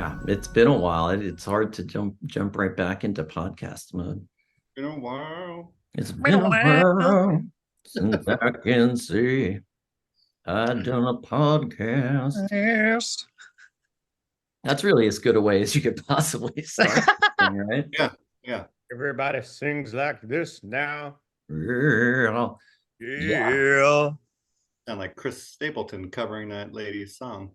Yeah, it's been a while. It's hard to jump right back into podcast mode. Been a while. It's Been been a a while. while since I can say I've done a podcast. Yes. That's really as good a way as you could possibly start, right? Yeah, yeah. Everybody sings like this now. Yeah. Yeah. Yeah. Sound like Chris Stapleton covering that lady's song.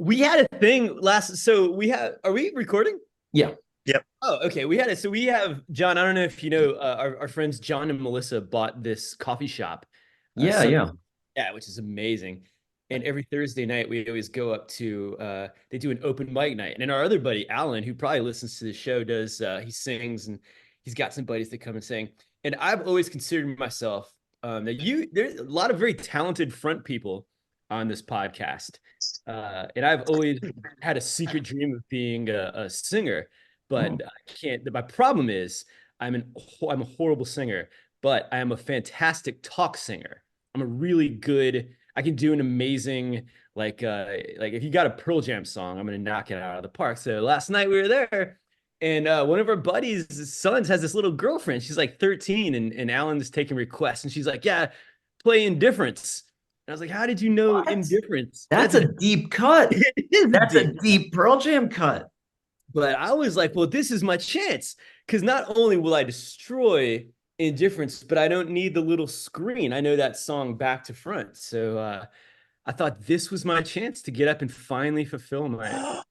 We had a thing last, so we have, are we recording? Yeah. Yep. Oh, okay. So we have, John, I don't know if you know, our friends John and Melissa bought this coffee shop. Yeah. Yeah. Yeah, which is amazing. And every Thursday night, we always go up to, they do an open mic night. And then our other buddy, Alan, who probably listens to the show, he sings and he's got some buddies that come and sing. And I've always considered myself there's a lot of very talented front people on this podcast. And I've always had a secret dream of being a singer, but I can't. My problem is I'm a horrible singer, but I am a fantastic talk singer. I'm a really good. I can do an amazing like if you got a Pearl Jam song, I'm gonna knock it out of the park. So last night we were there, and one of our buddies' sons has this little girlfriend. She's like 13, and Alan's taking requests, and she's like, "Yeah, play Indifference." And I was like, "How did you know What? Indifference?" That's a deep cut. It is That's a deep. deep Pearl Jam cut. But I was like, well, this is my chance. Because not only will I destroy Indifference, but I don't need the little screen. I know that song back to front. So I thought this was my chance to get up and finally fulfill my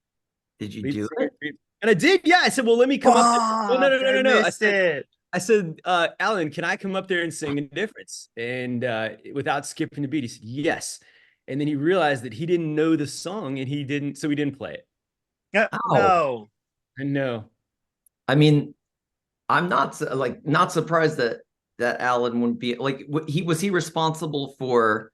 Did you lead do singer it? dream. And I did. Yeah. I said, well, let me come up there. Oh, no, no, no, no, no. I missed it. I said, Alan, can I come up there and sing Indifference? And without skipping the beat, he said, yes. And then he realized that he didn't know the song and he didn't play it. Oh, No. I know. I mean, I'm not surprised that Alan wouldn't be like he was he responsible for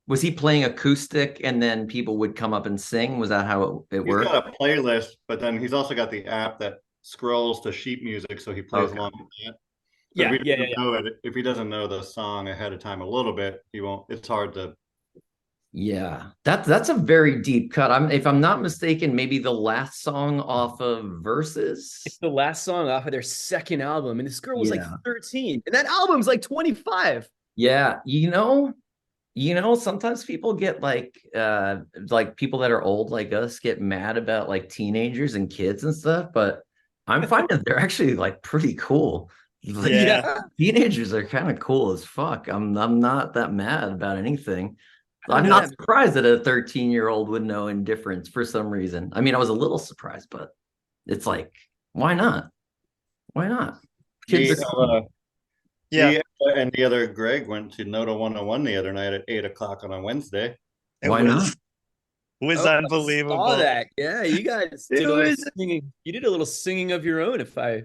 was he playing acoustic and then people would come up and sing? Was that how it He's worked? got a playlist, but then he's also got the app that scrolls to sheet music, so he plays Okay. along with that. But Yeah, yeah, yeah, yeah. if he doesn't know the song ahead of time a little bit, he won't. It's hard to. Yeah. That's a very deep cut. If I'm not mistaken, maybe the last song off of It's Versus. the last song off of their second album, and this girl was like Yeah. 13, and that album's like 25. Yeah, sometimes people get like people that are old like us get mad about like teenagers and kids and stuff, but I'm finding they're actually like pretty cool. Like, Yeah. teenagers are kind of cool as fuck. I'm not that mad about anything. I don't I'm know not that. surprised that a 13-year-old would know Indifference for some reason. I mean, I was a little surprised, but it's like, why not? Why not? Kids The, are cool. Yeah. and the other Greg went to Noto 101 the other night at 8 o'clock on a Wednesday. It Why not? was Oh, I unbelievable. saw that. Yeah, you guys It did a little was singing. You did a little singing of your own. If I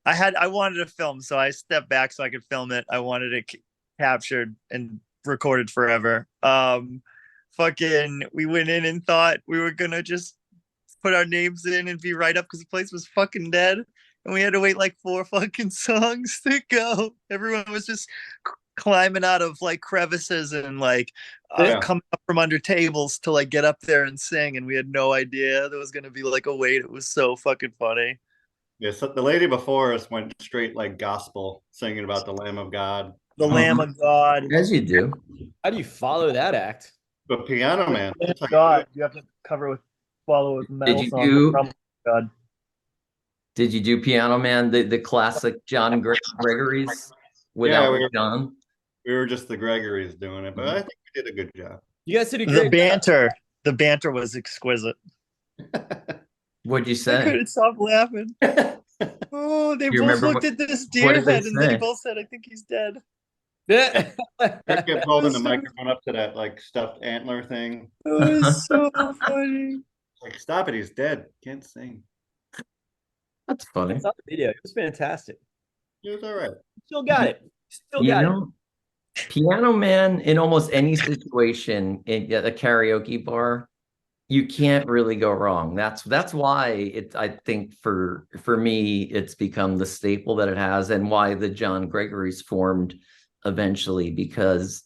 I wanted to film, so I stepped back so I could film it. I wanted it captured and recorded forever. Fucking we went in and thought we were gonna just put our names in and be right up because the place was fucking dead. And we had to wait like 4 fucking songs to go. Everyone was just climbing out of like crevices and like Yeah. coming up from under tables to like get up there and sing. And we had no idea there was going to be like a wait. It was so fucking funny. Yeah, so the lady before us went straight like gospel, singing about the Lamb of God. The Lamb of God. As you do. how do you follow that act? But Piano Man, Lamb that's how of you do God. it. You have to cover with follow with Did metal you songs. do God. Did you do Piano Man, the classic John Gregory's Yeah, without John? we were just the Gregory's doing it, but I think we did a good job. You guys did a The great job. banter was exquisite. What'd you I say? couldn't stop laughing. Oh, they You both remember looked at this deer what did they head and then say? they both said, I think he's dead. Greg kept holding the So- microphone up to that like stuffed antler thing. It was so funny. Like, stop it, he's dead. Can't sing. That's funny. I saw the video. It was fantastic. He was all right. Still got it. Still You got it. know, Piano Man in almost any situation at a karaoke bar, you can't really go wrong. That's why I think for me it's become the staple that it has, and why the John Gregory's formed eventually, because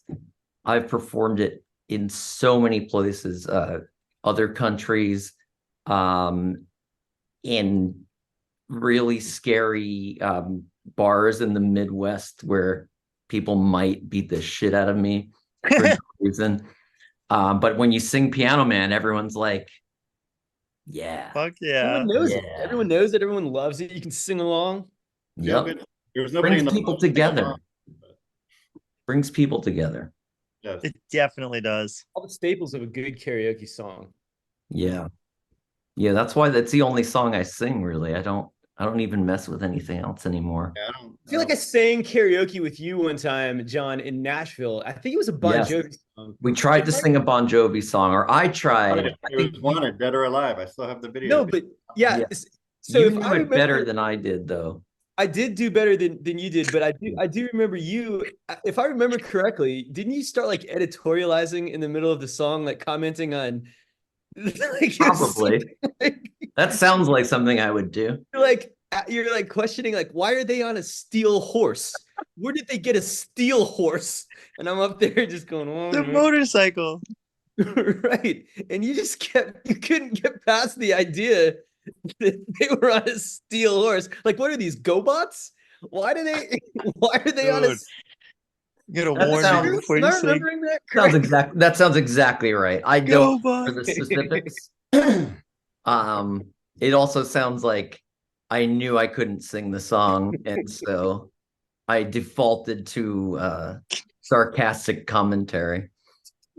I've performed it in so many places, other countries. in really scary bars in the Midwest where people might beat the shit out of me for no reason. But when you sing Piano Man, everyone's like, yeah, Fuck yeah. Everyone knows it. Yeah. Everyone knows it. Everyone loves it. You can sing along. Feel yep. good. There was nobody Brings in the people pub to sing together. along, but Brings people together. yes. It definitely does. All the staples of a good karaoke song. Yeah. Yeah, that's why that's the only song I sing, really. I don't even mess with anything else anymore. Yeah, I feel like I sang karaoke with you one time, John, in Nashville. I think it was a Bon Yes. Jovi song. We tried to sing a Bon Jovi song, or I tried. I It think was Wanted, Dead or Alive. I still have the video. No, but yeah. Yeah. So you if knew I it better remember, than I did, though. I did do better than you did, but I do remember you. If I remember correctly, didn't you start like editorializing in the middle of the song, like commenting on like Probably. like, That sounds like something I would do. you're like questioning like why are they on a steel horse? Where did they get a steel horse? And I'm up there just going, oh, The man." motorcycle. Right. And you couldn't get past the idea that they were on a steel horse. Like, what are these GoBots? Why are they on a Dude. Get a That warning sounds- before Am you I sing. remembering that Sounds correct? that sounds exactly right. I don't Go, remember the Bud. specifics. It also sounds like I knew I couldn't sing the song, and so I defaulted to sarcastic commentary,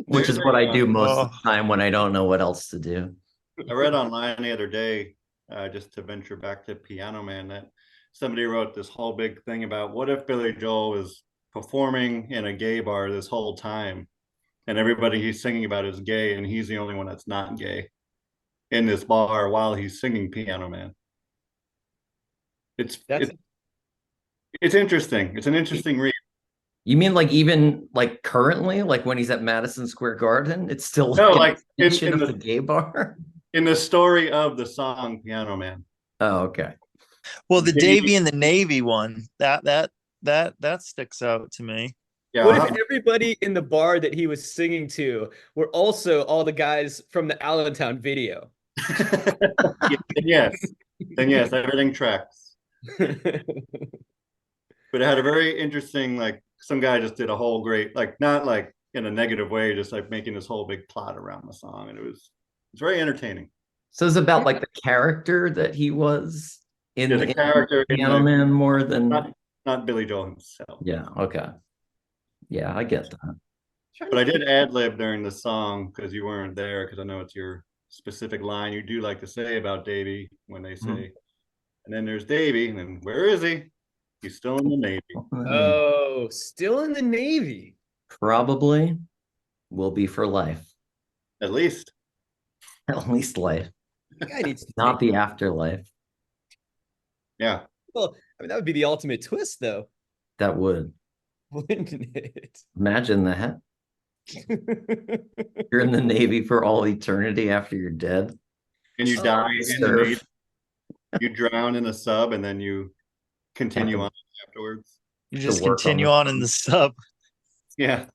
which is what I do most of the time when I don't know what else to do. I read online the other day, just to venture back to Piano Man, that somebody wrote this whole big thing about what if Billy Joel was performing in a gay bar this whole time, and everybody he's singing about is gay, and he's the only one that's not gay in this bar while he's singing Piano Man. It's interesting. It's an interesting read. You mean like even like currently, like when he's at Madison Square Garden, it's still No, an like in extension of the the gay bar? in the story of the song Piano Man. Oh, okay. Well, the Maybe- Davy and the Navy one, that sticks out to me. Yeah, What I'll if have- everybody in the bar that he was singing to were also all the guys from the Allentown video? then yes, everything tracks. But it had a very interesting, like some guy just did a whole great, like not like in a negative way, just like making this whole big plot around the song, and it's very entertaining. So it's about like the character that he was in Yeah, the character in Piano the- Man more than Not Billy Joel himself. yeah, okay. Yeah, I get that. But I did ad lib during the song because you weren't there, because I know it's your specific line you do like to say about Davy when they say, and then there's Davy, and then where is he? He's still in the Navy. Oh, still in the Navy. Probably will be for life. At least. At least life, That guy needs to not take- the afterlife. Yeah. Well, I mean, that would be the ultimate twist, though, That would. wouldn't it? Imagine that. You're in the Navy for all eternity after you're dead. And you Oh, die in the serve. Navy. You drown in the sub, and then you continue on afterwards. You To just work on continue the- on in the sub. Yeah.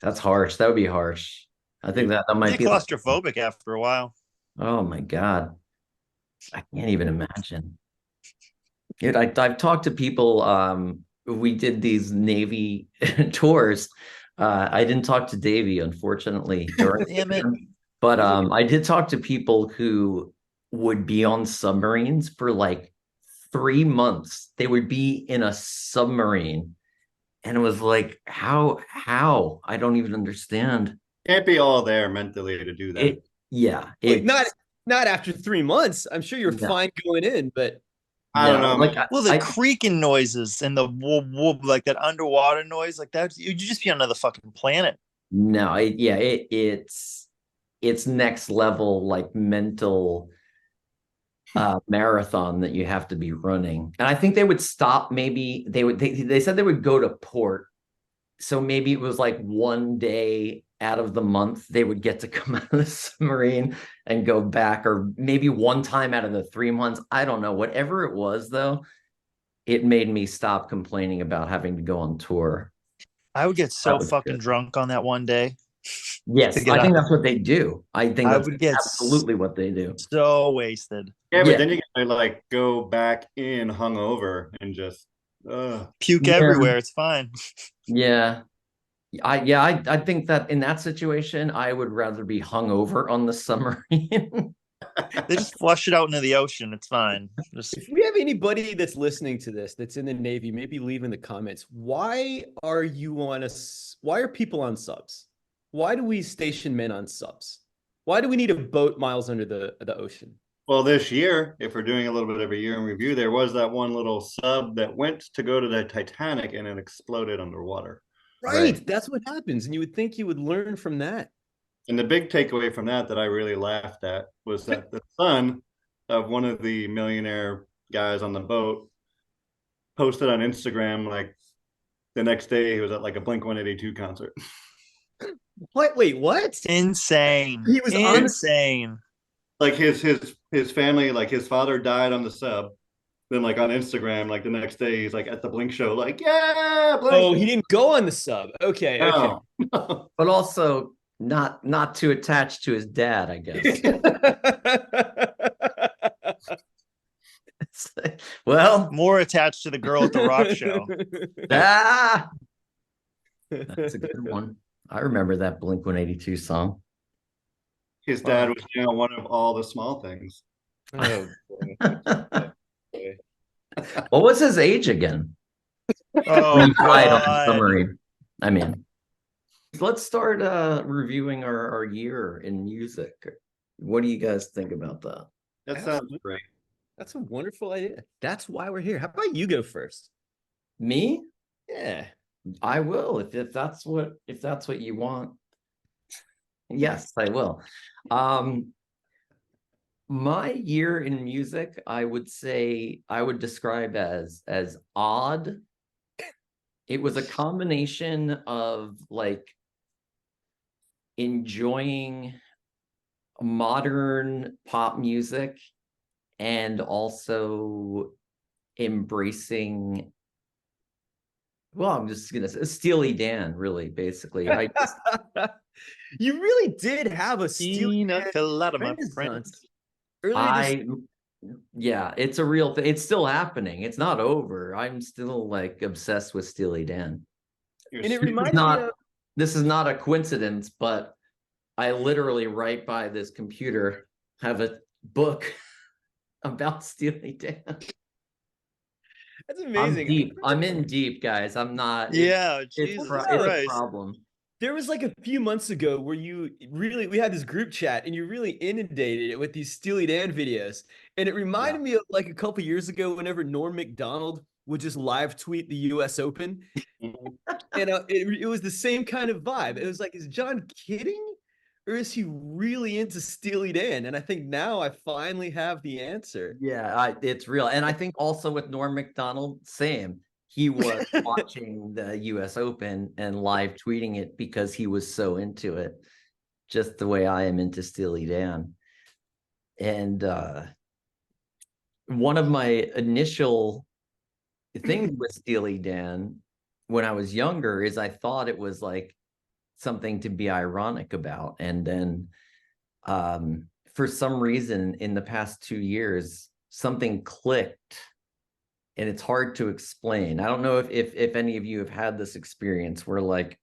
That's harsh. That would be harsh. I think that might Get be claustrophobic after a while. Oh my God. I can't even imagine. Dude, I've talked to people. We did these Navy tours. I didn't talk to Davey, unfortunately. Damn it. But I did talk to people who would be on submarines for like 3 months. They would be in a submarine. And it was like, how? I don't even understand. Can't be all there mentally to do that. Like, not after 3 months. I'm sure you're No. fine going in, but I don't know. Like, Well, the I- creaking noises and the whoop whoop, like that underwater noise, like that, you'd just be on another fucking planet. No, it's next level like mental marathon that you have to be running. And I think they would stop, maybe they said they would go to port. So maybe it was like one day out of the month they would get to come out of the submarine and go back, or maybe one time out of the 3 months. I don't know. Whatever it was though, it made me stop complaining about having to go on tour. I would get so was fucking good. drunk on that one day. Yes, To get I think out. that's what they do. I think I that's would get absolutely what they do. so wasted. Yeah, but Yeah. then you gotta like go back in hungover and just Puke Yeah. everywhere. It's fine. Yeah. I think that in that situation, I would rather be hungover on the submarine. They just flush it out into the ocean. It's fine. Just If we have anybody that's listening to this that's in the Navy, maybe leave in the comments. Why are you on why are people on subs? Why do we station men on subs? Why do we need a boat miles under the ocean? well, this year, if we're doing a little bit every year in review, there was that one little sub that went to go to the Titanic and it exploded underwater. Right. That's what happens. And you would think you would learn from that. And the big takeaway from that I really laughed at was that the son of one of the millionaire guys on the boat posted on Instagram like the next day he was at like a Blink 182 concert. What? Wait, what? insane. He was on- insane. Like his family, like his father died on the sub. Then like on Instagram, like the next day he's like at the Blink show, like, yeah, Blink. Oh, he didn't go on the sub. Okay, okay. No. But also not too attached to his dad, I guess. It's like, well, More attached to the girl at the rock show. ah, that's a good one. I remember that Blink 182 song. His dad was one of all the small things. Oh, boy. What was his age again? Oh, He died on the God. submarine. I mean, let's start reviewing our year in music. What do you guys think about that? That sounds great. That's a wonderful idea. That's why we're here. How about you go first? Me? Yeah. I will if that's what you want. Yes, I will. My year in music, I would say I would describe as odd. It was a combination of like enjoying modern pop music and also embracing, well, I'm just gonna say Steely Dan, really, basically. You really did have a Steely Pina Dan colada, my friend. renaissance. Earlier this Yeah, it's a real thing. It's still happening. It's not over. I'm still like obsessed with Steely Dan. You're and it super- reminds me of This is not a coincidence, but I literally right by this computer have a book about Steely Dan. that's I'm amazing. deep. I'm in deep, guys. I'm not. Yeah, It's, Jesus it's a Christ. problem. There was like a few months ago where we had this group chat and you really inundated it with these Steely Dan videos. And it reminded me of like a couple years ago whenever Norm Macdonald would just live tweet the US Open. And it was the same kind of vibe. It was like, is John kidding? Or is he really into Steely Dan? And I think now I finally have the answer. Yeah, it's real. And I think also with Norm Macdonald, same. He was watching the US Open and live tweeting it because he was so into it, just the way I am into Steely Dan. And one of my initial things with Steely Dan when I was younger is I thought it was like something to be ironic about. And then for some reason in the past 2 years, something clicked. And it's hard to explain. I don't know if any of you have had this experience where like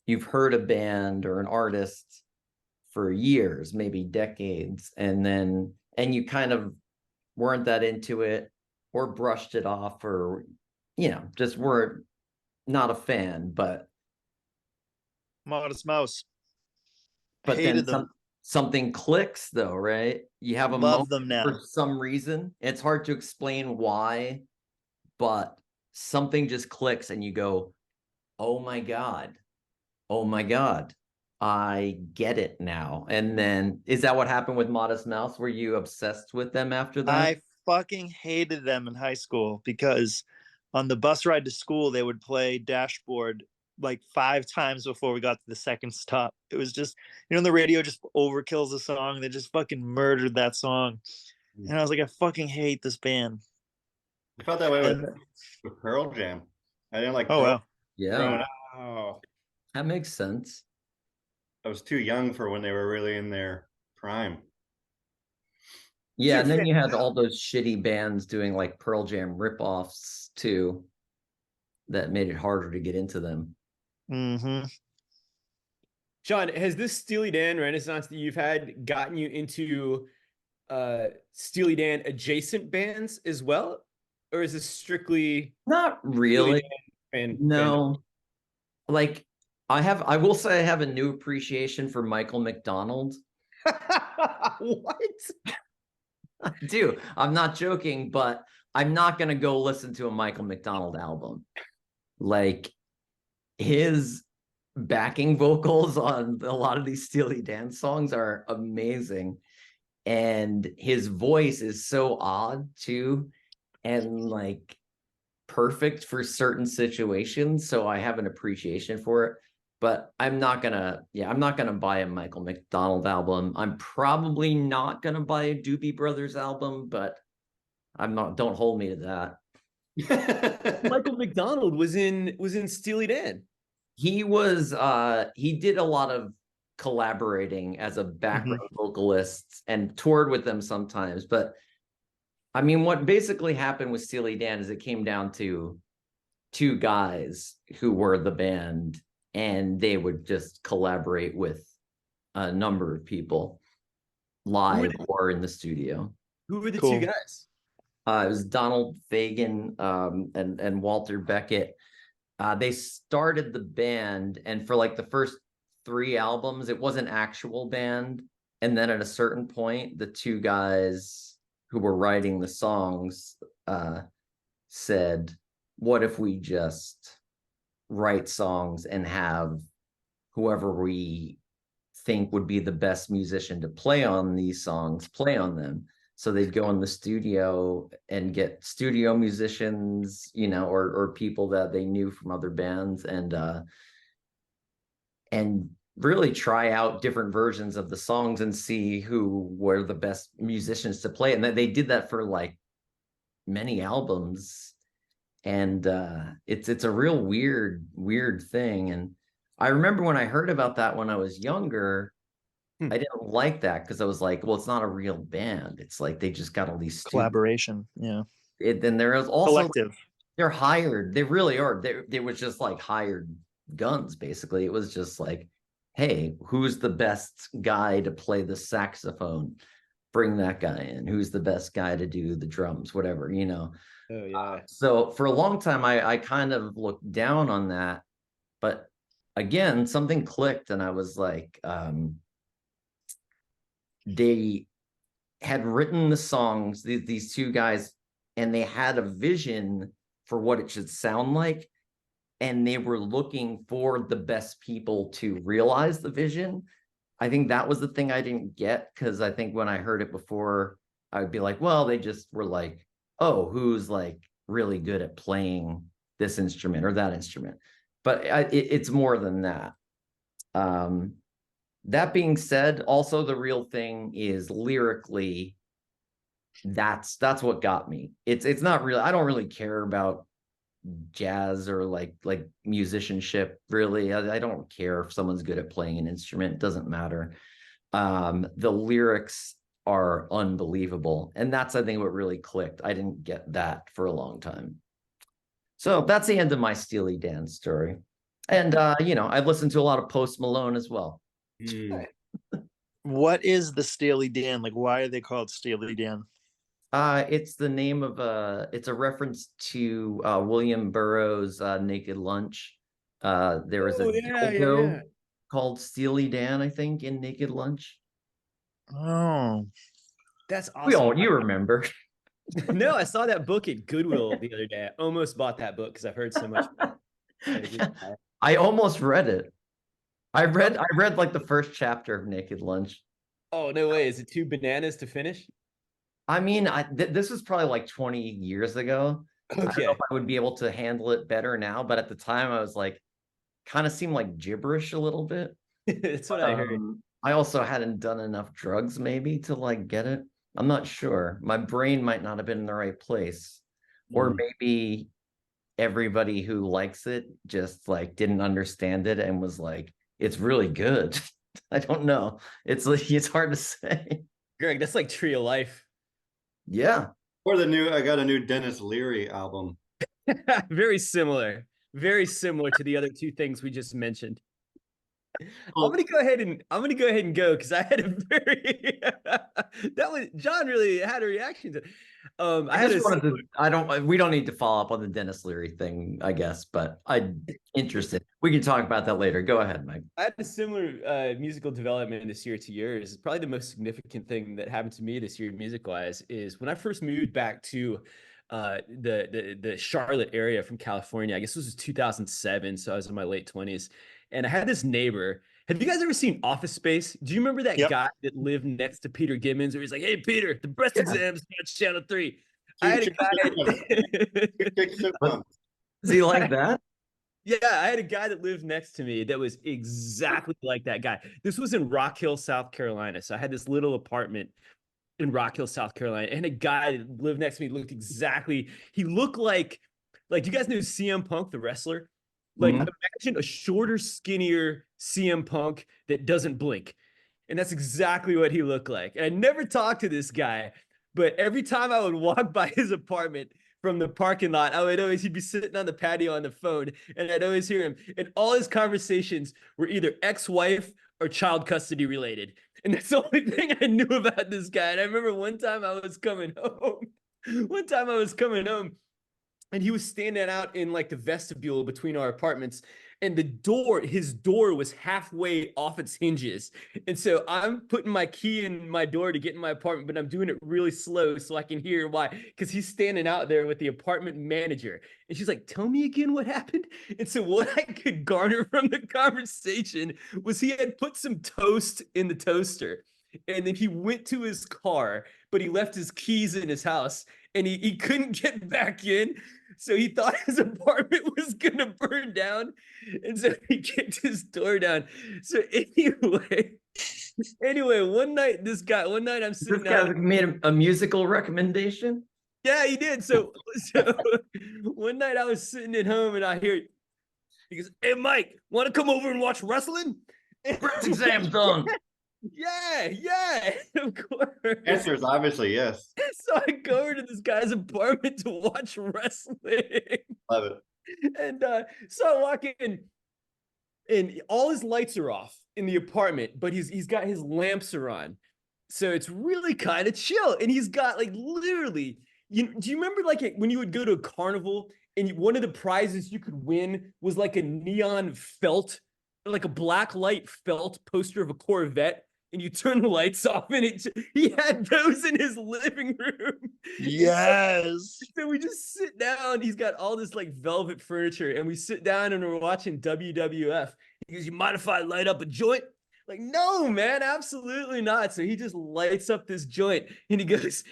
you've heard a band or an artist for years, maybe decades, and you kind of weren't that into it or brushed it off or, just weren't not a fan, but Modest Mouse. then Hated them. something clicks though, right? You have a Love moment them now. for some reason. It's hard to explain why, but something just clicks and you go, oh my God, I get it now. And then is that what happened with Modest Mouse? Were you obsessed with them after that? I fucking hated them in high school because on the bus ride to school, they would play Dashboard like 5 times before we got to the second stop. It was just, the radio just overkills the song. They just fucking murdered that song. And I was like, I fucking hate this band. I felt that way And- with Pearl Jam. I didn't like Oh, Pearl wow. Yeah, growing up. Oh. that makes sense. I was too young for when they were really in their prime. Yeah, and then Sure. you had all those shitty bands doing like Pearl Jam ripoffs too, that made it harder to get into them. Mm-hmm. Sean, has this Steely Dan renaissance that you've had gotten you into Steely Dan adjacent bands as well? Or is this strictly Not Steely really. Dan fan? No. Like I will say I have a new appreciation for Michael McDonald. What? I do. I'm not joking, but I'm not gonna go listen to a Michael McDonald album. Like his backing vocals on a lot of these Steely Dan songs are amazing. And his voice is so odd too, and like perfect for certain situations. So I have an appreciation for it. But I'm not gonna, I'm not gonna buy a Michael McDonald album. I'm probably not gonna buy a Doobie Brothers album, but I'm not, don't hold me to that. Michael McDonald was in Steely Dan. He did a lot of collaborating as a background vocalist and toured with them sometimes. But I mean, what basically happened with Steely Dan is it came down to two guys who were the band, and they would just collaborate with a number of people live or in the studio. Who were the Cool. two guys? It was Donald Fagen and Walter Beckett. They started the band, and for like the first 3 albums, it was an actual band. And then at a certain point, the two guys who were writing the songs said, what if we just write songs and have whoever we think would be the best musician to play on these songs play on them? So they'd go in the studio and get studio musicians, or people that they knew from other bands, and really try out different versions of the songs and see who were the best musicians to play. And they did that for like many albums. And it's a real weird thing. And I remember when I heard about that when I was younger, I didn't like that because I was like, well, it's not a real band. It's like they just got all these Collaboration. Yeah. Then there is also Collective. they're hired. They really are. They was just like hired guns, basically. It was just like, hey, who's the best guy to play the saxophone? Bring that guy in. Who's the best guy to do the drums? Whatever. Oh yeah. So for a long time, I kind of looked down on that, but again, something clicked, and I was like, they had written the songs, these two guys, and they had a vision for what it should sound like, and they were looking for the best people to realize the vision. I think that was the thing I didn't get, because I think when I heard it before, I would be like, well, they just were like, oh, who's like really good at playing this instrument or that instrument? But it's more than that. That being said, also the real thing is lyrically, that's what got me. It's not really, I don't really care about jazz or like musicianship, really. I don't care if someone's good at playing an instrument, it doesn't matter. The lyrics are unbelievable, and that's, I think, what really clicked. I didn't get that for a long time. So that's the end of my Steely Dan story. And I've listened to a lot of Post Malone as well. What is the Steely Dan? Like, why are they called Steely Dan? It's the name of it's a reference to William Burroughs' Naked Lunch. There was a dildo called Steely Dan, I think, in Naked Lunch. Oh, That's awesome. You remember. No, I saw that book at Goodwill the other day. I almost bought that book because I've heard so much. I almost read it. I read like the first chapter of Naked Lunch. Oh, no way. Is it too bananas to finish? I mean, this was probably like 20 years ago. I don't know if I would be able to handle it better now, but at the time I was like, kind of seemed like gibberish a little bit. That's what I heard. I also hadn't done enough drugs maybe to like get it. I'm not sure. My brain might not have been in the right place. Or maybe everybody who likes it just like didn't understand it and was like, it's really good. I don't know. It's like it's hard to say. Greg, that's like Tree of Life. Yeah. Or I got a new Dennis Leary album. Very similar. Very similar to the other two things we just mentioned. I'm Well, gonna go ahead and go because I had a very that was John really had a reaction to. I had just a wanted to, we don't need to follow up on the Dennis Leary thing, I guess, but I'm interested. We can talk about that later. Go ahead, Mike. I had a similar musical development this year to yours. Probably the most significant thing that happened to me this year, music-wise, is when I first moved back to the Charlotte area from California. I guess this was 2007, so I was in my late 20s, and I had this neighbor. Have you guys ever seen Office Space? Do you remember that guy that lived next to Peter Gibbons, where he's like, "Hey, Peter, the breast exams on Channel 3." I had a guy. Is he like that? Yeah, I had a guy that lived next to me that was exactly like that guy. This was in Rock Hill, South Carolina. So I had this little apartment in Rock Hill, South Carolina, and a guy that lived next to me looked exactly. He looked like you guys know CM Punk, the wrestler. Like imagine a shorter, skinnier CM Punk that doesn't blink, and that's exactly what he looked like. And I never talked to this guy, but every time I would walk by his apartment from the parking lot, he'd be sitting on the patio on the phone, and I'd always hear him. And all his conversations were either ex-wife or child custody related. And that's the only thing I knew about this guy. And I remember one time I was coming home. And he was standing out in like the vestibule between our apartments, and his door was halfway off its hinges. And so I'm putting my key in my door to get in my apartment, but I'm doing it really slow so I can hear why. Because he's standing out there with the apartment manager. And she's like, "Tell me again what happened." And so what I could garner from the conversation was he had put some toast in the toaster. And then he went to his car, but he left his keys in his house, and he couldn't get back in. So he thought his apartment was going to burn down. And so he kicked his door down. So anyway, one night I'm sitting This guy made a musical recommendation. Yeah, he did. So one night I was sitting at home and I hear, he goes, "Hey, Mike, want to come over and watch wrestling?" Breast exam's done. Yeah, of course. Answer is obviously yes. So I go over to this guy's apartment to watch wrestling. Love it. And so I walk in, and all his lights are off in the apartment, but he's got his lamps are on. So it's really kind of chill. And he's got like literally, do you remember like when you would go to a carnival and one of the prizes you could win was like a neon felt, like a black light felt poster of a Corvette? And you turn the lights off, and he had those in his living room. Yes. So we just sit down. He's got all this like velvet furniture, and we sit down and we're watching WWF. He goes, "You mind if I light up a joint?" Like, "No, man, absolutely not." So he just lights up this joint, and he goes,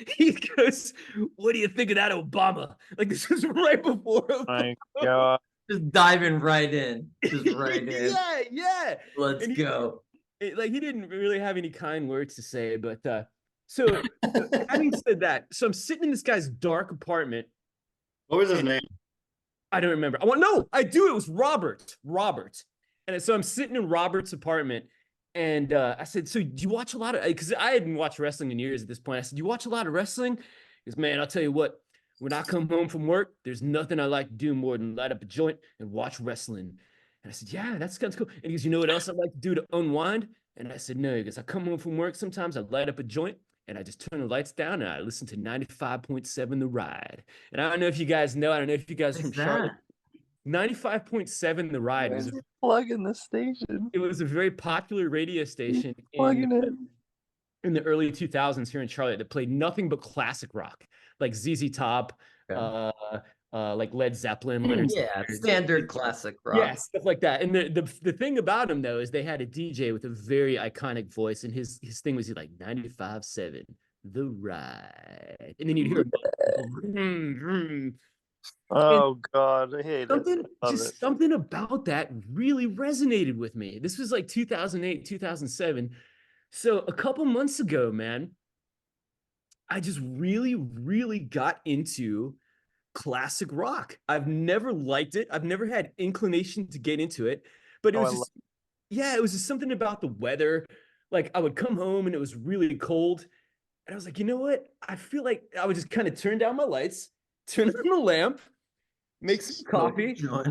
"What do you think of that, Obama?" Like, this is right before Obama. My God. Just diving right in. Just right in. Yeah. Let's go. He didn't really have any kind words to say, but so having said that, so I'm sitting in this guy's dark apartment. What was his name? I don't remember. I do. It was Robert. And so I'm sitting in Robert's apartment, and I said, "So do you watch a lot of?" Because I hadn't watched wrestling in years at this point. I said, "Do you watch a lot of wrestling?" He goes, "Man, I'll tell you what. When I come home from work, there's nothing I like to do more than light up a joint and watch wrestling." And I said, "Yeah, that sounds cool." And he goes, "You know what else I like to do to unwind?" And I said, "No." He goes, "I come home from work sometimes, I light up a joint, and I just turn the lights down, and I listen to 95.7 The Ride." And I don't know if you guys know, I don't know if you guys are from Charlotte. 95.7 The Ride was Plugging the station. it was a very popular radio station Plugging it. in the early 2000s here in Charlotte that played nothing but classic rock, like ZZ Top, like Led Zeppelin, Leonard Yeah, standard classic rock. Yeah, stuff like that. And the thing about him though is they had a DJ with a very iconic voice, and his thing was like 95.7 The Ride, and then you'd hear Oh God, I hate something. it. Something about that really resonated with me. This was like 2008, 2007. So a couple months ago, man, I just really, really got into classic rock. I've never liked it. I've never had inclination to get into it, but it was just yeah, it was just something about the weather. Like I would come home and it was really cold. And I was like, you know what? I feel like I would just kind of turn down my lights, turn on the lamp, make some coffee, Joint.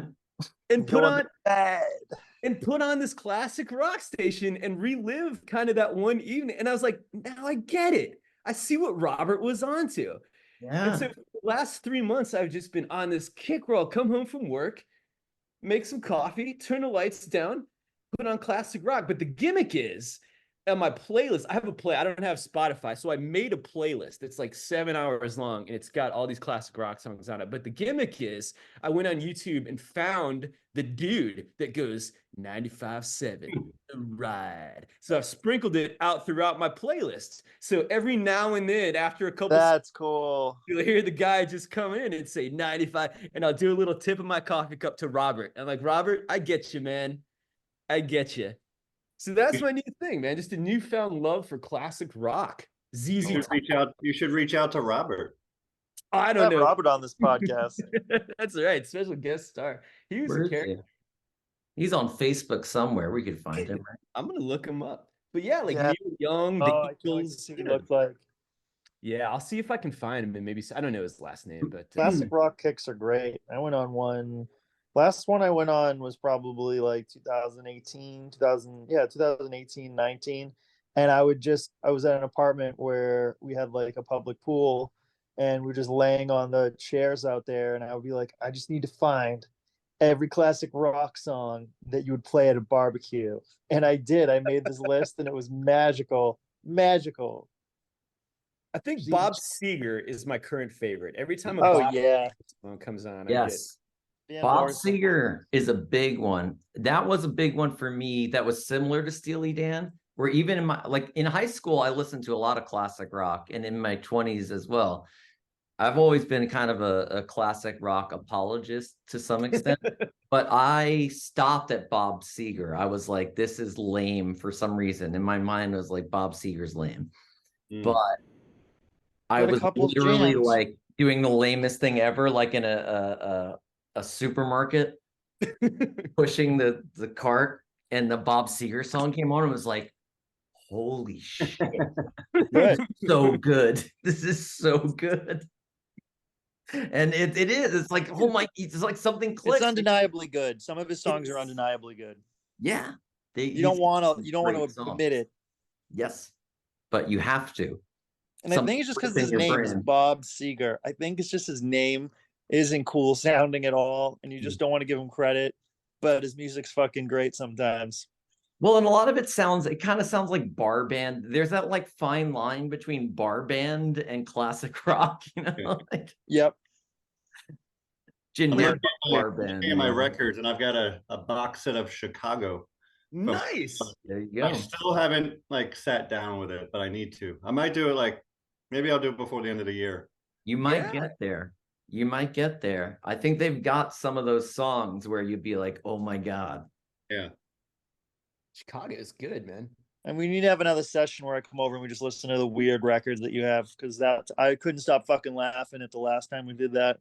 and put Going on to bed. this classic rock station and relive kind of that one evening. And I was like, now I get it. I see what Robert was onto. And so Yeah. for the last 3 months, I've just been on this kick where I'll come home from work, make some coffee, turn the lights down, put on classic rock. But the gimmick is on my playlist, I don't have Spotify. So I made a playlist that's like 7 hours long and it's got all these classic rock songs on it. But the gimmick is I went on YouTube and found the dude that goes 95.7 The Ride. So I've sprinkled it out throughout my playlist. So every now and then, after a couple, That's cool. you'll hear the guy just come in and say 95, and I'll do a little tip of my coffee cup to Robert. I'm like, Robert, I get you, man. I get you. So that's my new thing, man. Just a newfound love for classic rock. You ZZ should Top. reach out. You should reach out to Robert. I Have don't know. Robert on this podcast. That's right. Special guest star. He was Where a is character. he? He's on Facebook somewhere. We could find him. Right? I'm gonna look him up. But yeah, like Yeah. Neil Young, Oh, the I can't wait to Eagles. see what he looks like. Yeah, I'll see if I can find him and maybe I don't know his last name, but Classic rock kicks are great. I went on one. Last one I went on was probably like 2018, 19. And I was at an apartment where we had like a public pool and we're just laying on the chairs out there. And I would be like, I just need to find every classic rock song that you would play at a barbecue. And I did. I made this list and it was magical. Magical. I think ZZ Bob Seger is my current favorite. Every time a Oh, Bob yeah. song comes on, Yes. Van Bob Morrison. Seger is a big one. That was a big one for me. That was similar to Steely Dan, where even in high school, I listened to a lot of classic rock, and in my 20s as well. I've always been kind of a classic rock apologist to some extent, but I stopped at Bob Seger. I was like, this is lame for some reason. In my mind, I was like, Bob Seger's lame. Mm. But I Got a was couple of literally jams. like doing the lamest thing ever, like in a supermarket, pushing the cart, and the Bob Seger song came on and was like, holy shit, Good. so good. This is so good. And it is. It's like, oh my, it's like something clicks. It's undeniably good. Some of his songs are undeniably good. Yeah. You don't want to great admit songs. it. Yes. But you have to. And I Something think it's just because within his your name is brain. Bob Seger. I think it's just his name isn't cool sounding at all, and you just don't want to give him credit. But his music's fucking great sometimes. Well, and a lot of it kind of sounds like bar band. There's that like fine line between bar band and classic rock, you know, Yeah. like Yep. generic I'm bar looking band. at my records, and I've got a box set of Chicago. Nice. There you I go. still haven't like sat down with it, but I need to. I might do it maybe I'll do it before the end of the year. You might Yeah. get there. You might get there. I think they've got some of those songs where you'd be like, oh my God. Yeah. Chicago is good, man. And we need to have another session where I come over and we just listen to the weird records that you have, because I couldn't stop fucking laughing at the last time we did that.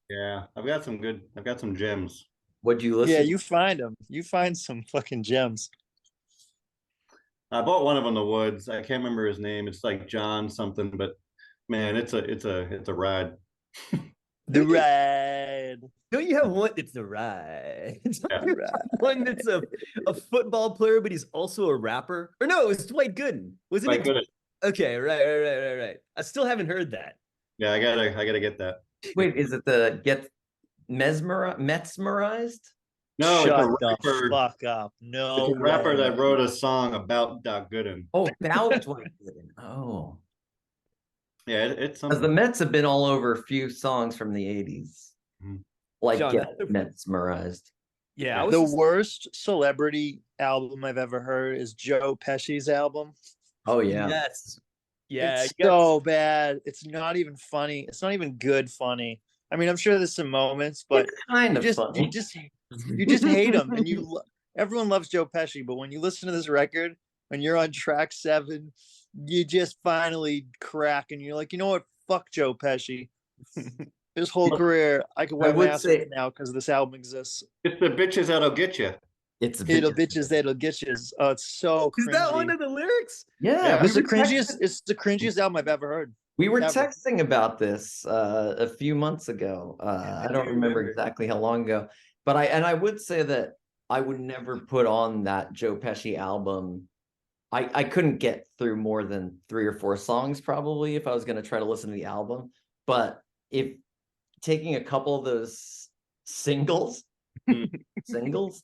Yeah. I've got some gems. What'd you listen Yeah, you find them. You find some fucking gems. I bought one of them in the woods. I can't remember his name. It's like John something, but man, it's a ride. The ride. Don't you have one? It's the ride. Yeah. One that's a football player, but he's also a rapper. Or no, it was Dwight Gooden. Wasn't Like, it? good. Okay, right. I still haven't heard that. Yeah, I gotta get that. Wait, is it the get mesmerized? No, Shut it's a the rapper. fuck up. No. It's a rapper way. that wrote a song about Doc Gooden. Oh, about Dwight Gooden. Oh, Yeah, it's because the something. Mets have been all over a few songs from the 80s. Mhm. Like John, Get that's a- Mesmerized. Yeah, I was The just- worst celebrity album I've ever heard is Joe Pesci's album. Oh yeah. Yes. Yeah. It's you got- so bad. It's not even funny. It's not even good funny. I mean, I'm sure there's some moments, but It's kind you of just funny. you just hate him, and everyone loves Joe Pesci, but when you listen to this record, when you're on track 7, you just finally crack, and you're like, you know what? Fuck Joe Pesci. His whole Look, career, I could I wear would masks say- now because this album exists. It's the bitches that'll get you. It's a It'll bitch. bitches that'll get you. Oh, it's so Is that one cringy. of the lyrics? Yeah, It's the cringiest. It's the cringiest album I've ever heard. we were ever. texting about this a few months ago. I don't do remember remember. exactly how long ago, but I would say that I would never put on that Joe Pesci album. I couldn't get through more than 3 or 4 songs probably if I was going to try to listen to the album. But if taking a couple of those singles, singles,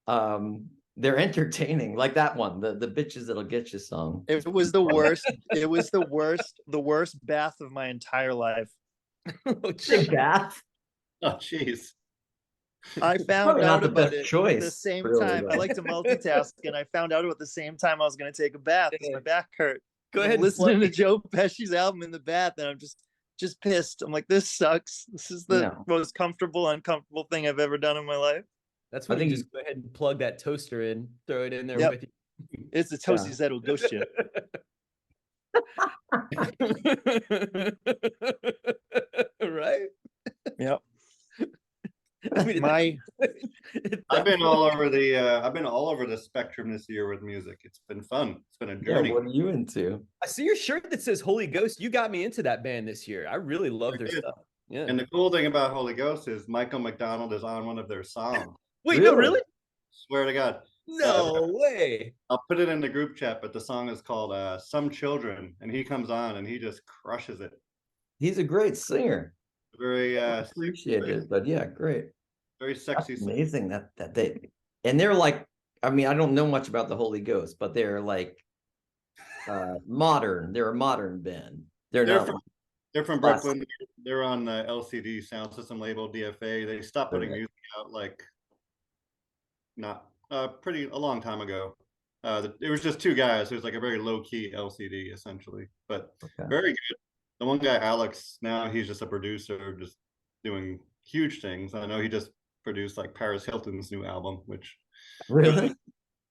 they're entertaining. Like that one, the bitches that'll get you song. It was the worst. It was the worst bath of my entire life. Oh, Big shit. bath. Oh, jeez. I found Probably not out the about best it choice, at the same really, time. I though. like to multitask, and I found out at the same time I was going to take a bath because my back hurt. Go I'm ahead and listening to plug- Joe Pesci's album in the bath, and I'm just pissed. I'm like, this sucks. This is the No. most comfortable, uncomfortable thing I've ever done in my life. That's I when you think just go ahead and plug that toaster in, throw it in there Yep. with It's the toasties that'll ghost you. you. Right? Yep. I mean, My I've been all over the spectrum this year with music. It's been fun. It's been a Yeah, journey. what are you into? I see your shirt that says Holy Ghost. You got me into that band this year. I really love their did. stuff. Yeah. And the cool thing about Holy Ghost is Michael McDonald is on one of their songs. Wait, no, Really? really? Swear to God. No way. I'll put it in the group chat, but the song is called Some Children, and he comes on and he just crushes it. He's a great singer. Very Appreciate it, but yeah, great. very sexy. That's amazing that they and they're like, I mean, I don't know much about the Holy Ghost, but they're like modern. They're a modern band. They're They're not from, they're from classic. Brooklyn. They're on the LCD Sound System label, DFA. They stopped putting Okay. music out like not a long time ago. It was just 2 guys. It was like a very low key LCD essentially, but Okay. very good. The one guy, Alex, now he's just a producer, just doing huge things. I know he just produced like Paris Hilton's new album, which Really?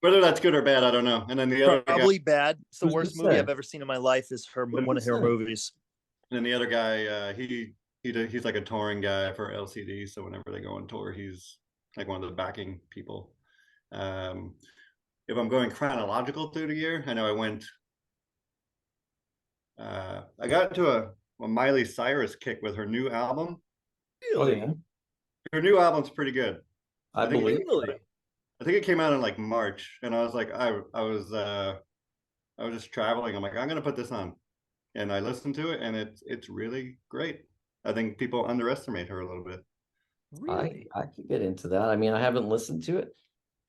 whether that's good or bad, I don't know. And then the other guy, probably bad. It's the Who's worst to movie say? I've ever seen in my life. Is Who's one to of her say? movies. he's like a touring guy for LCD. So whenever they go on tour, he's like one of the backing people. If I'm going chronological through the year, I know I went. I got into a Miley Cyrus kick with her new album. Oh, yeah. Her new album's pretty good. I think believe. Really? I think it came out in like March, and I was like, I was just traveling. I'm like, I'm gonna put this on, and I listened to it, and it's really great. I think people underestimate her a little bit. Really? I could get into that. I mean, I haven't listened to it,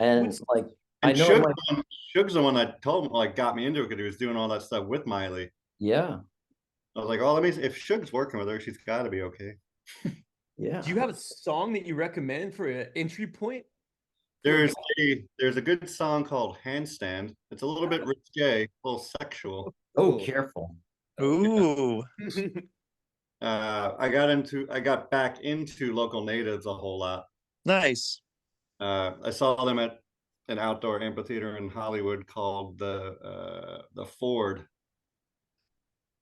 and What's- like I And know, Suge's the one that told me, like, got me into it because he was doing all that stuff with Miley. yeah, I was like, oh, let me. If Suge's working with her, she's got to be okay. yeah. Do you have a song that you recommend for an entry point? There's a good song called Handstand. It's a little bit risque, a little sexual. Oh, Cool. careful. Ooh, I got back into Local Natives a whole lot. nice. I saw them at an outdoor amphitheater in Hollywood called the Ford,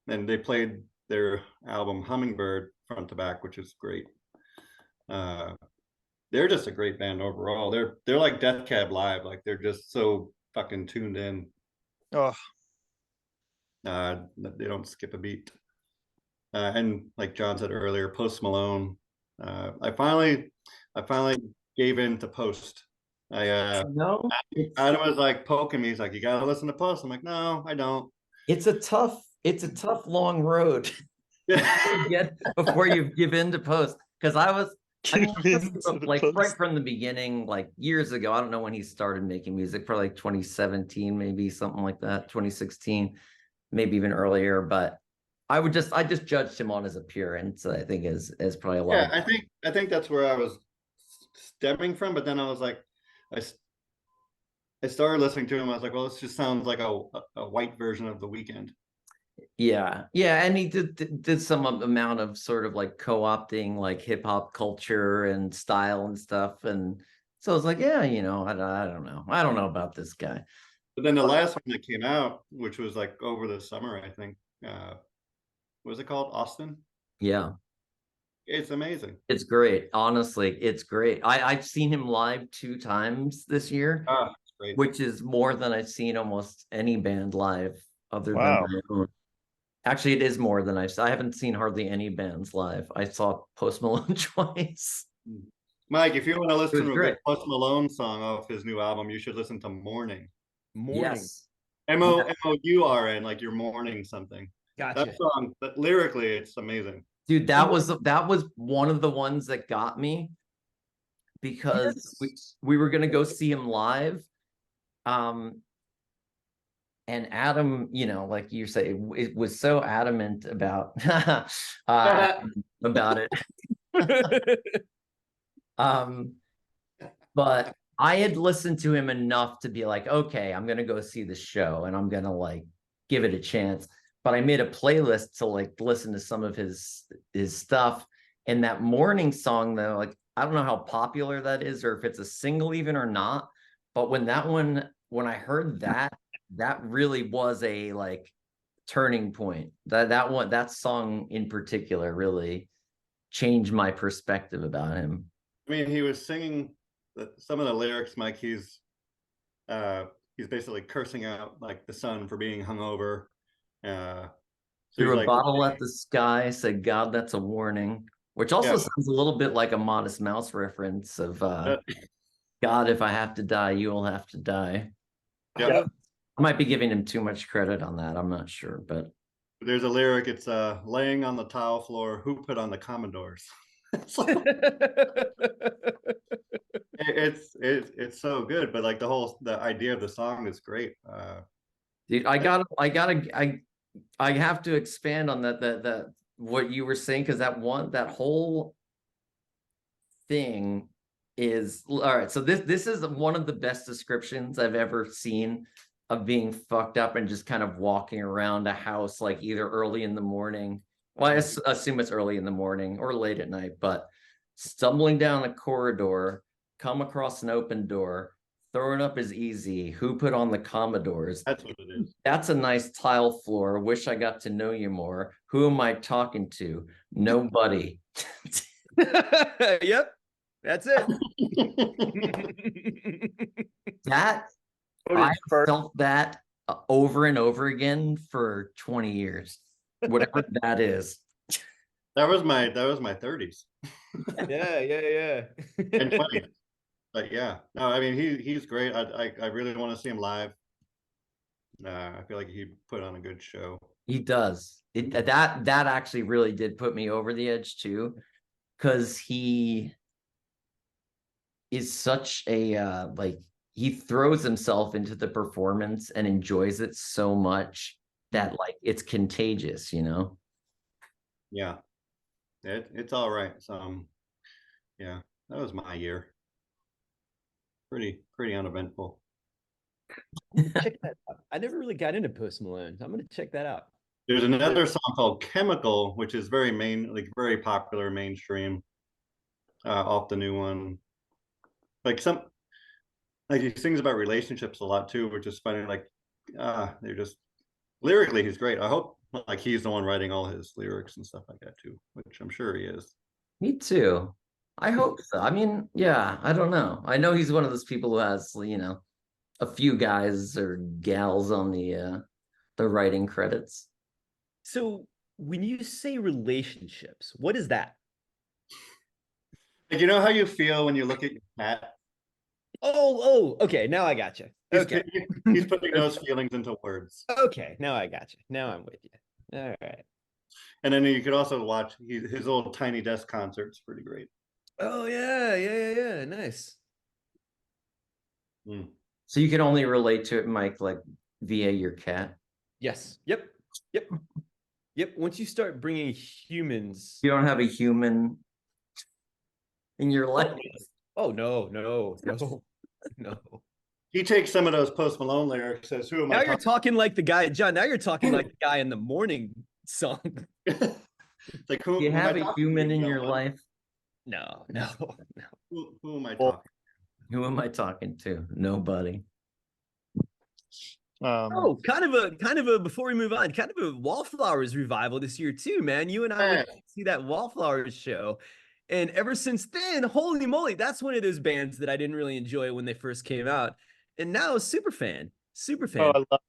and they played their album Hummingbird front to back, which is great. They're just a great band overall. They're like Death Cab Live, like they're just so fucking tuned in. Oh, They don't skip a beat. And like John said earlier, Post Malone. I finally gave in to Post. No, Adam was like poking me. He's like, "You gotta listen to Post." I'm like, "No, I don't." it's a tough long road to get before you give in to Post. Because I mean, like right from the beginning, like years ago. I don't know when he started making music, probably like 2017, maybe something like that, 2016, maybe even earlier. But I just judged him on his appearance. I think as probably a lot. Yeah, I think that's where I was stemming from. But then I was like, I started listening to him. I was like, well, this just sounds like a white version of The Weeknd. Yeah, and he did some amount of sort of like co-opting like hip hop culture and style and stuff, and so I was like, yeah, I don't know about this guy. But then the last one that came out, which was like over the summer, I think, what was it called? Austin. Yeah, It's amazing. It's great. Honestly, it's great. I've seen him live 2 times this year, Ah, it's great. which is more than I've seen almost any band live other than Wow. my own. Actually, it is more than I haven't seen hardly any bands live. I saw Post Malone twice. Mike, if you want to It listen was to a great. good Post Malone song off his new album, you should listen to Morning. Morning. Yes. Mourn, like you're mourning something. That Gotcha. song, but lyrically, it's amazing. Dude, that was one of the ones that got me because we were gonna go see him live. And Adam, like you say, it was so adamant about about it. But I had listened to him enough to be like, okay, I'm gonna go see the show and I'm gonna like give it a chance. But I made a playlist to like listen to some of his stuff. And that morning song, though, like I don't know how popular that is or if it's a single even or not. But when I heard that really was a like turning point. That song in particular really changed my perspective about him. I mean, he was singing some of the lyrics, Mike. He's basically cursing out like the sun for being hungover. So Threw he's a like, bottle at the sky, said, God, that's a warning, which also Yeah. sounds a little bit like a Modest Mouse reference of God, if I have to die, you will have to die. yeah. I might be giving him too much credit on that. I'm not sure, but There's a lyric. It's laying on the tile floor. Who put on the Commodores? It's so good, but like the idea of the song is great. dude, I have to expand on that what you were saying, because that whole thing is all right. So this is one of the best descriptions I've ever seen of being fucked up and just kind of walking around a house like either early in the morning. Well, I assume it's early in the morning or late at night, but stumbling down a corridor, come across an open door, throwing up is easy. Who put on the Commodores? That's what it is. That's a nice tile floor. Wish I got to know you more. Who am I talking to? Nobody. Yep. That's it. That I felt that over and over again for 20 years, whatever that is. That was my 30s Yeah. and 20s. But yeah, no, I mean he's great. I really want to see him live. I feel like he put on a good show. He does. That actually really did put me over the edge too, because he is such a like he throws himself into the performance and enjoys it so much that like it's contagious, Yeah, it's all right. So yeah, that was my year. Pretty uneventful. Check that out. I never really got into Post Malone. I'm gonna check that out. There's another song called Chemical, which is very popular mainstream, off the new one. Like he sings about relationships a lot too, which is funny. Like they're just lyrically he's great. I hope like he's the one writing all his lyrics and stuff like that too, which I'm sure he is. Me too. I hope so. I mean, yeah, I don't know. I know he's one of those people who has, a few guys or gals on the writing credits. So when you say relationships, what is that? Like, you know how you feel when you look at your cat? Oh, okay. Now I got you. Okay. He's putting those feelings into words. Okay. Now I got you. Now I'm with you. All right. And then you could also watch his old Tiny Desk concerts. Pretty great. Oh yeah. Nice. Mm. So you can only relate to it, Mike, like via your cat. Yes. Yep. Once you start bringing humans, You don't have a human in your life. oh no. He takes some of those Post Malone lyrics, says, "Who am Now I?" you're talking like the guy, John. Now you're talking like the guy in the morning song. Like, who You am I have a talking human to? in your life. No. Who am I talking? Who am I talking to? Nobody. Oh, kind of a before we move on, kind of a Wallflowers revival this year too, man. You and I went Yeah. to see that Wallflowers show. And ever since then, holy moly, that's one of those bands that I didn't really enjoy when they first came out. And now super fan. Super Oh, fan. I love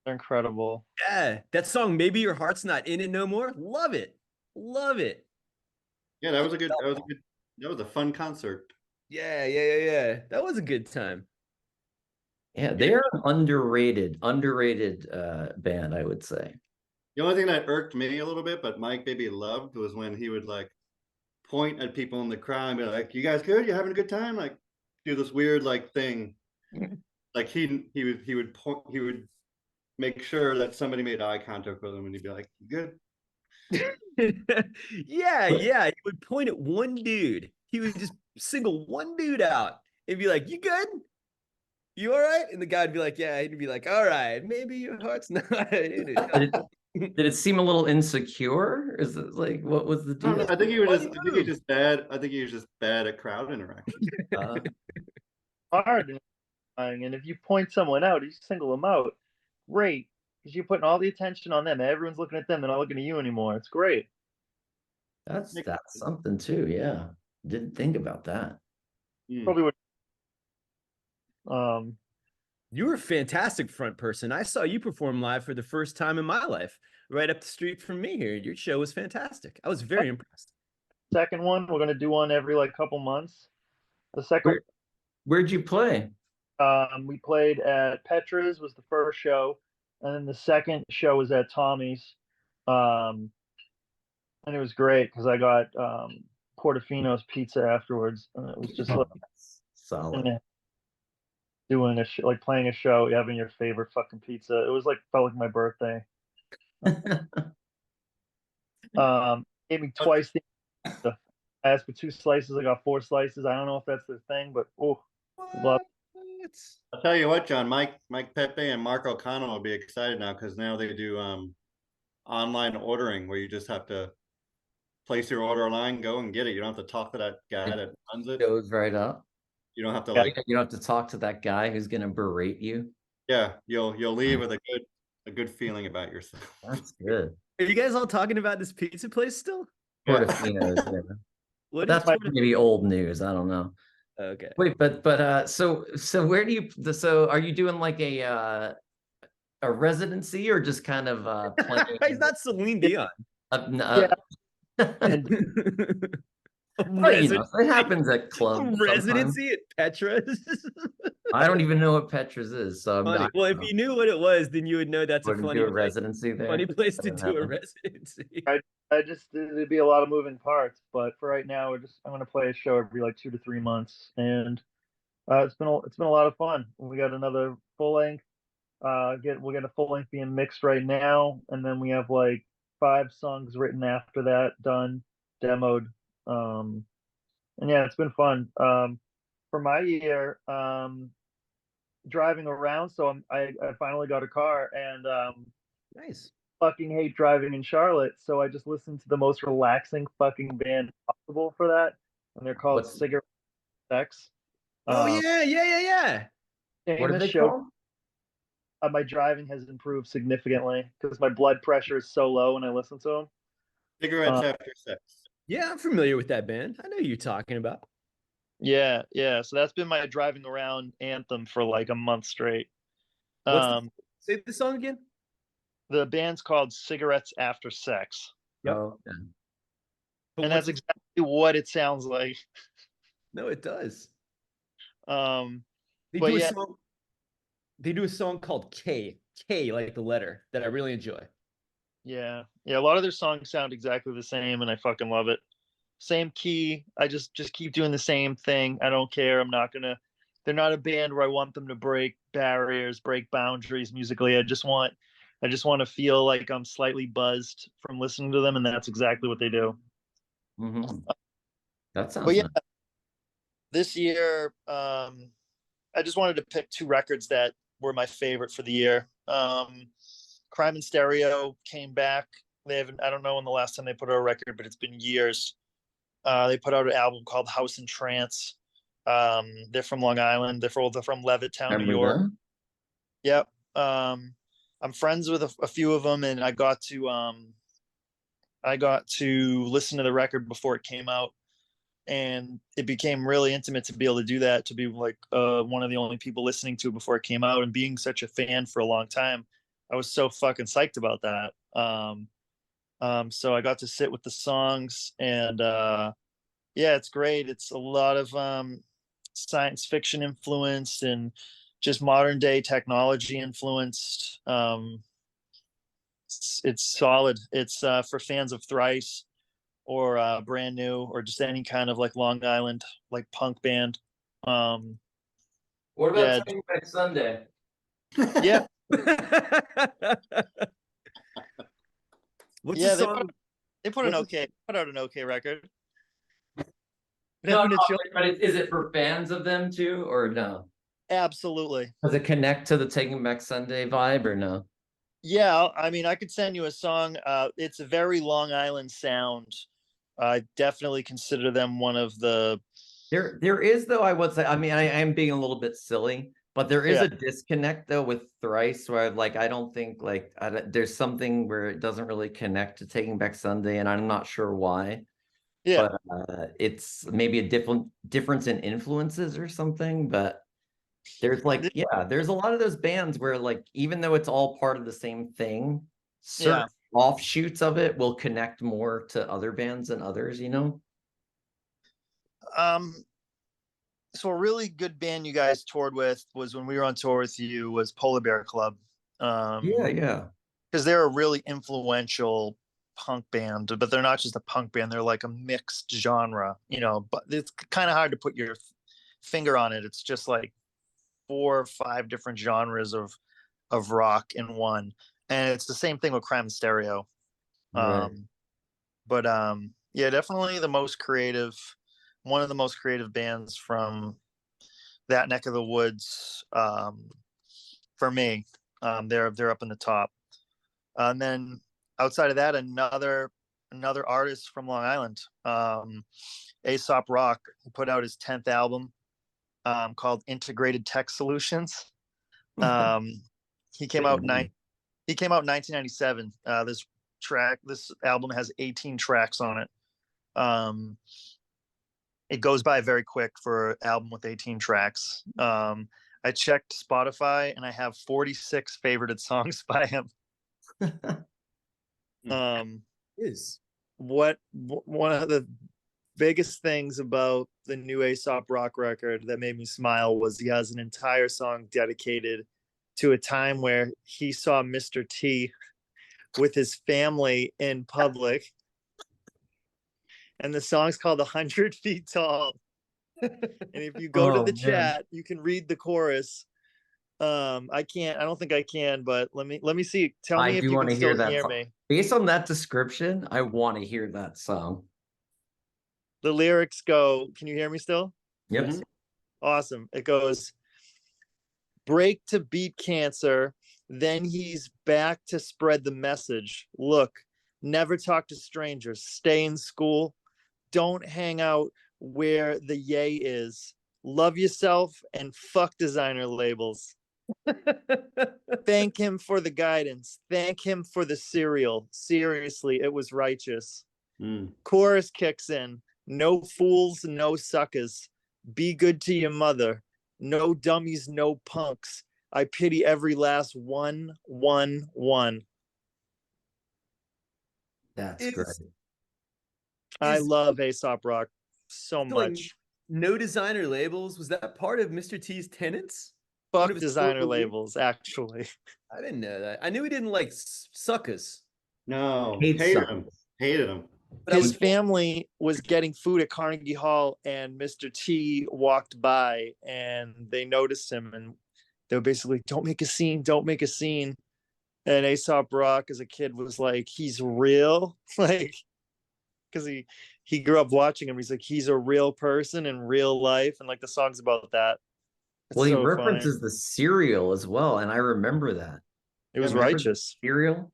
they're incredible. Yeah. That song, Maybe Your Heart's Not In It No More. Love it. Love it. Yeah, that was a fun concert. Yeah. That was a good time. Yeah, they are an underrated band, I would say. The only thing that irked me a little bit, but Mike maybe loved, was when he would like point at people in the crowd and be like, "You guys good? You having a good time?" Like do this weird like thing. Like he would make sure that somebody made eye contact with him, and he'd be like, "You good?" Yeah. He would point at one dude. He would just single one dude out and be like, "You good? You all right?" And the guy'd be like, "Yeah." He'd be like, "All right, maybe your heart's not in it." Did it seem a little insecure? Is it like what was the I don't know. deal? I think he was Funny just. I think he's just bad. I think he was just bad at crowd interaction. Uh, Hard and if you point someone out, you single them out. Great, because you're putting all the attention on them. Everyone's looking at them. They're not looking at you anymore. It's great. that's something too. Yeah, didn't think about that. Probably would. Um, You were a fantastic front person. I saw you perform live for the first time in my life, right up the street from me here. Your show was fantastic. I was very impressed. second one, we're gonna do one every like couple months. The second, Where'd you play? we played at Petra's was the first show, and then the second show was at Tommy's, and it was great because I got Portofino's pizza afterwards, and it was just like Solid. doing like playing a show, having your favorite fucking pizza. It was like felt like my birthday. Gave me twice the pizza. I asked for 2 slices. I got 4 slices. I don't know if that's their thing, but love. I'll tell you what, John, Mike Pepe and Mark O'Connell will be excited now because now they do online ordering where you just have to place your order online, go and get it. You don't have to talk to that guy that runs it. Goes right up. You don't have to You don't have to talk to that guy who's gonna berate you. you'll leave with a good feeling about yourself. That's good. Are you guys all talking about this pizza place still? Portofino's, yeah. What That's is maybe old news. I don't know. Okay. Wait, but so where do you so are you doing like a residency or just kind of playing? He's not Celine Dion. Well, you know, it happens at clubs. Residency at Petra's. I don't even know what Petra's is, so I'm Funny. not. Well, if you knew what it was, then you would know that's a Wouldn't funny do a place, residency there. funny place to Doesn't do a happen. residency. I just there'd be a lot of moving parts, but for right now, I'm gonna play a show every like 2 to 3 months, and it's been a lot of fun. We got another full length. We'll get a full length being mixed right now, and then we have like 5 songs written after that, done, demoed. And yeah, it's been fun. For my year, driving around, so I finally got a car, and Nice. fucking hate driving in Charlotte, so I just listened to the most relaxing fucking band possible for that, and they're called What's- Cigarette Sex. Oh Um, yeah. What are Famous they show. called? My driving has improved significantly because my blood pressure is so low when I listen to them. Cigarettes after sex. Yeah, I'm familiar with that band. I know who you're talking about. Yeah. So that's been my driving around anthem for like a month straight. Say the song again. The band's called Cigarettes After Sex, Yep. Oh, okay. But and that's exactly what it sounds like. No, it does. They They do a song. They do a song called K like the letter that I really enjoy. Yeah. A lot of their songs sound exactly the same, and I fucking love it. Same key. I just keep doing the same thing. I don't care. I'm not gonna. They're not a band where I want them to break barriers, break boundaries musically. I just want to feel like I'm slightly buzzed from listening to them, and that's exactly what they do. Mhm. That sounds But yeah, nice. this year, I just wanted to pick 2 records that were my favorite for the year. Crime and Stereo came back. I don't know when the last time they put out a record, but it's been years. They put out an album called House in Trance. They're from Long Island. They're from Levittown, New Remember York. them? Yep. I'm friends with a few of them, and I got to listen to the record before it came out, and it became really intimate to be able to do that, to be like one of the only people listening to it before it came out, and being such a fan for a long time. I was so fucking psyched about that. So I got to sit with the songs, and yeah, it's great. It's a lot of science fiction influenced and just modern day technology influenced. It's solid. It's for fans of Thrice, or Brand New, or just any kind of like Long Island like punk band. What Yeah. about Taking Back Sunday? Yeah, What's yeah. the song? They put out an okay record. But No, having no, to chill- but is it for fans of them too, or no? Absolutely. Does it connect to the Taking Back Sunday vibe, or no? Yeah, I mean, I could send you a song. It's a very Long Island sound. I definitely consider them one of the. There is though. I would say. I mean, I am being a little bit silly, but there is Yeah. a disconnect though with Thrice, where like I don't think like there's something where it doesn't really connect to Taking Back Sunday, and I'm not sure why. Yeah, But it's maybe a difference in influences or something. But there's like, yeah, there's a lot of those bands where like even though it's all part of the same thing, certain offshoots of it will connect more to other bands than others, you know? So a really good band you guys toured with was when we were on tour with you was Polar Bear Club. Yeah. Because they're a really influential punk band, but they're not just a punk band, they're like a mixed genre, but it's kind of hard to put your finger on it. It's just like 4 or 5 different genres of rock in one. And it's the same thing with Crime Stereo. Right. But yeah, definitely one of the most creative bands from that neck of the woods. For me, they're up in the top. And then outside of that, another artist from Long Island, Aesop Rock, who put out his 10th album called Integrated Tech Solutions. He came out in 1997. This album has 18 tracks on it. It goes by very quick for an album with 18 tracks. I checked Spotify and I have 46 favorited songs by him. One of the biggest things about the new Aesop Rock record that made me smile was he has an entire song dedicated to a time where he saw Mr. T with his family in public. And the song's called 100 Feet Tall. And if you go to the chat, you can read the chorus. I don't think I can, but let me see. Tell me if you can still hear me. Based on that description, I want to hear that song. The lyrics go, can you hear me still? Yep. Mhm. Awesome. It goes, break to beat cancer, then he's back to spread the message. Look, never talk to strangers, stay in school, don't hang out where the yay is. Love yourself and fuck designer labels. Thank him for the guidance. Thank him for the cereal. Seriously, it was righteous. Chorus kicks in. No fools, no suckers. Be good to your mother. No dummies, no punks. I pity every last one. That's great. I love Aesop Rock so much. No designer labels. Was that part of Mr. T's tenants? Fuck designer labels, actually. I didn't know that. I knew he didn't like suckers. No, Hated him. But His family was getting food at Carnegie Hall, and Mr. T walked by, and they noticed him, and they were basically, "Don't make a scene, don't make a scene." And Aesop Rock, as a kid, was like, "He's real," like, because he grew up watching him. He's like, "He's a real person in real life," and like the song's about that. Well, he references the cereal as well, and I remember that. It was righteous. Cereal.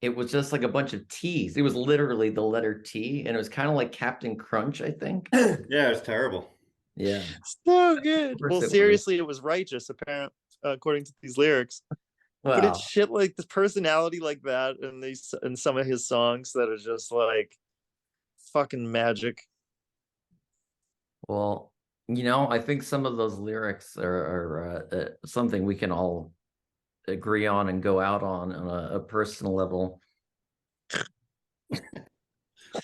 It was just like a bunch of T's. It was literally the letter T, and it was kind of like Captain Crunch, I think. Yeah, it's terrible. Yeah. So good. Well, seriously, it was righteous, apparently, according to these lyrics. But Wow. it's shit like this personality like that, and these and some of his songs that are just like fucking magic. Well, I think some of those lyrics are something we can all agree on and go out on a personal level.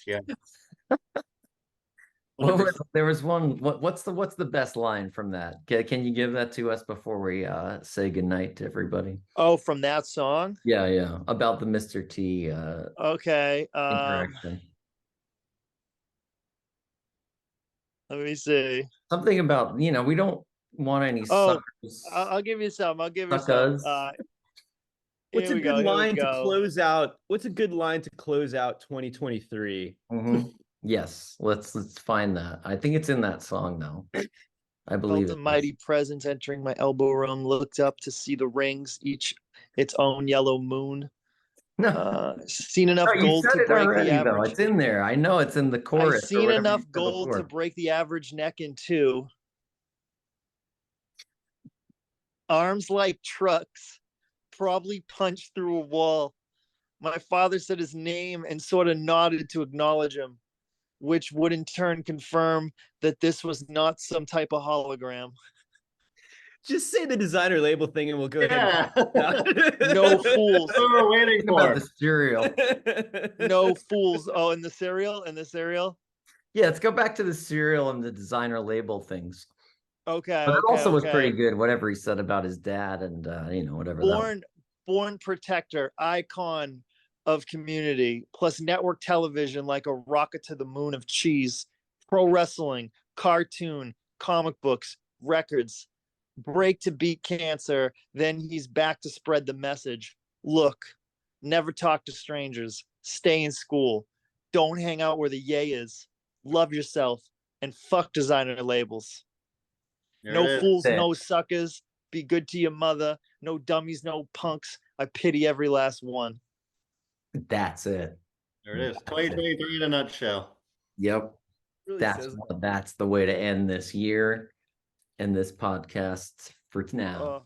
Yeah. There was one. What's the best line from that? Can you give that to us before we say goodnight to everybody? Oh, from that song? Yeah, about the Mr. T Okay. interaction. Let me see. Something about, we don't want any Oh, suckers. I'll give you some. I'll give you some. Suckers. What's Here a we good go. Here we line to go. close out? What's a good line to close out 2023? Yes, let's find that. I think it's in that song though. I believe Felt it a is. mighty presence entering my elbow room. Looked up to see the rings, each its own yellow moon. No, Seen enough no, you gold said to it break already the though. average. It's in there. I know it's in the I've chorus or seen whatever you enough said gold to before. break the average neck in two. Arms like trucks, probably punched through a wall. My father said his name and sort of nodded to acknowledge him, which would in turn confirm that this was not some type of hologram. Just say the designer label thing and we'll go ahead. Yeah. No fools. That's what we're waiting Think about for. the cereal. No fools. Oh, in the cereal? In the cereal? Yeah, let's go back to the cereal and the designer label things. Okay. But it okay, also was okay. pretty good, whatever he said about his dad and whatever that Born protector, icon of community, plus network television like a rocket to the moon of cheese, pro wrestling, cartoon, comic books, records, break to beat cancer, then he's back to spread the message. Look, never talk to strangers, stay in school, don't hang out where the yay is, love yourself, and fuck designer labels. There No it is. fools, That's it. no suckers. Be good to your mother. No dummies, no punks. I pity every last one. That's it. There it is. 2023 in a nutshell. Yep. Really That's says- that's the way to end this year and this podcast for now.